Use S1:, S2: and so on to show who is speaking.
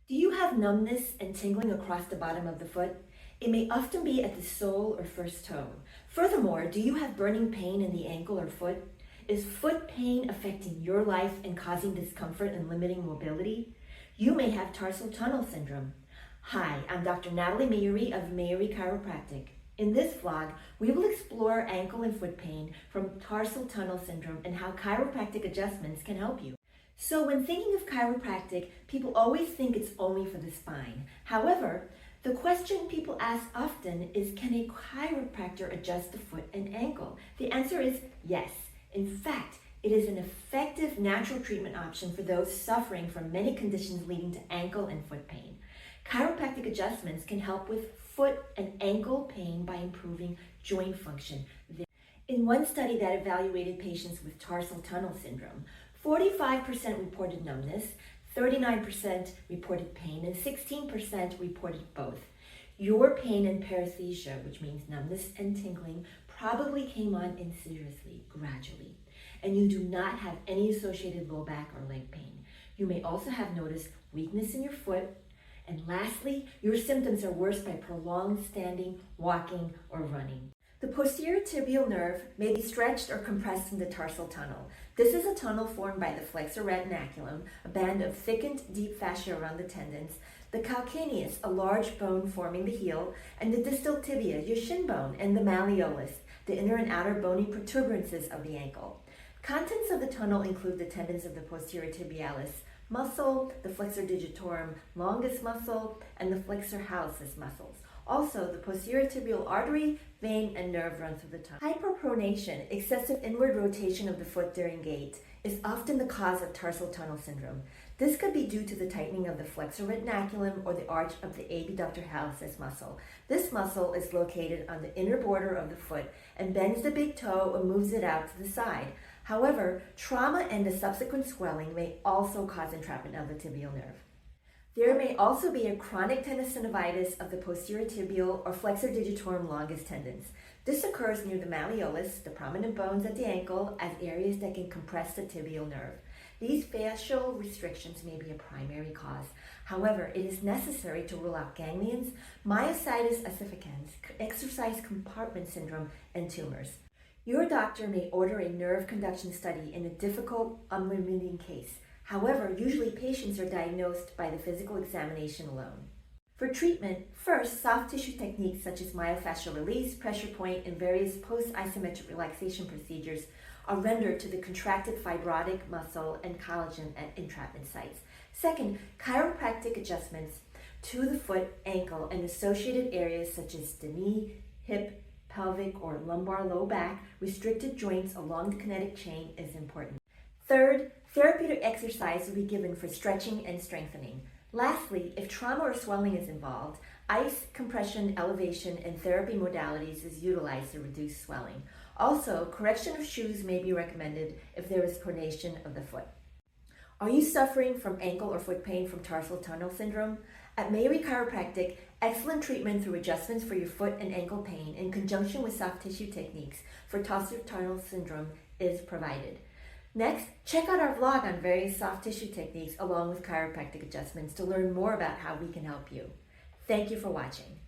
S1: Do you have numbness and tingling across the bottom of the foot? It may often be at the sole or first toe. Furthermore, do you have burning pain in the ankle or foot? Is foot pain affecting your life and causing discomfort and limiting mobility? You may have tarsal tunnel syndrome. Hi, I'm Dr. Natalie Meiri of Meiri Chiropractic. In this vlog, we will explore ankle and foot pain from tarsal tunnel syndrome and how chiropractic adjustments can help you. So when thinking of chiropractic, people always think it's only for the spine. However, the question people ask often is, can a chiropractor adjust the foot and ankle? The answer is yes. In fact, it is an effective natural treatment option for those suffering from many conditions leading to ankle and foot pain. Chiropractic adjustments can help with foot and ankle pain by improving joint function. In one study that evaluated patients with tarsal tunnel syndrome, 45% reported numbness, 39% reported pain, and 16% reported both. Your pain and paresthesia, which means numbness and tingling, probably came on insidiously, gradually, and you do not have any associated low back or leg pain. You may also have noticed weakness in your foot, and lastly, your symptoms are worse by prolonged standing, walking, or running. The posterior tibial nerve may be stretched or compressed in the tarsal tunnel. This is a tunnel formed by the flexor retinaculum, a band of thickened deep fascia around the tendons, the calcaneus, a large bone forming the heel, and the distal tibia, your shin bone, and the malleolus, the inner and outer bony protuberances of the ankle. Contents of the tunnel include the tendons of the posterior tibialis muscle, the flexor digitorum longus muscle, and the flexor hallucis muscles. Also, the posterior tibial artery, vein, and nerve run through the tunnel. Hyperpronation, excessive inward rotation of the foot during gait, is often the cause of tarsal tunnel syndrome. This could be due to the tightening of the flexor retinaculum or the arch of the abductor hallucis muscle. This muscle is located on the inner border of the foot and bends the big toe or moves it out to the side. However, trauma and the subsequent swelling may also cause entrapment of the tibial nerve. There may also be a chronic tenosynovitis of the posterior tibial or flexor digitorum longus tendons. This occurs near the malleolus, the prominent bones at the ankle, as areas that can compress the tibial nerve. These fascial restrictions may be a primary cause. However, it is necessary to rule out ganglions, myositis ossificans, exercise compartment syndrome, and tumors. Your doctor may order a nerve conduction study in a difficult, unremitting case. However, usually patients are diagnosed by the physical examination alone. For treatment, first, soft tissue techniques such as myofascial release, pressure point, and various post-isometric relaxation procedures are rendered to the contracted fibrotic muscle and collagen at entrapment sites. Second, chiropractic adjustments to the foot, ankle, and associated areas such as the knee, hip, pelvic, or lumbar low back, restricted joints along the kinetic chain is important. Third, therapeutic exercise will be given for stretching and strengthening. Lastly, if trauma or swelling is involved, ice, compression, elevation, and therapy modalities is utilized to reduce swelling. Also, correction of shoes may be recommended if there is pronation of the foot. Are you suffering from ankle or foot pain from tarsal tunnel syndrome? At Meiri Chiropractic, excellent treatment through adjustments for your foot and ankle pain in conjunction with soft tissue techniques for tarsal tunnel syndrome is provided. Next, check out our vlog on various soft tissue techniques along with chiropractic adjustments to learn more about how we can help you. Thank you for watching.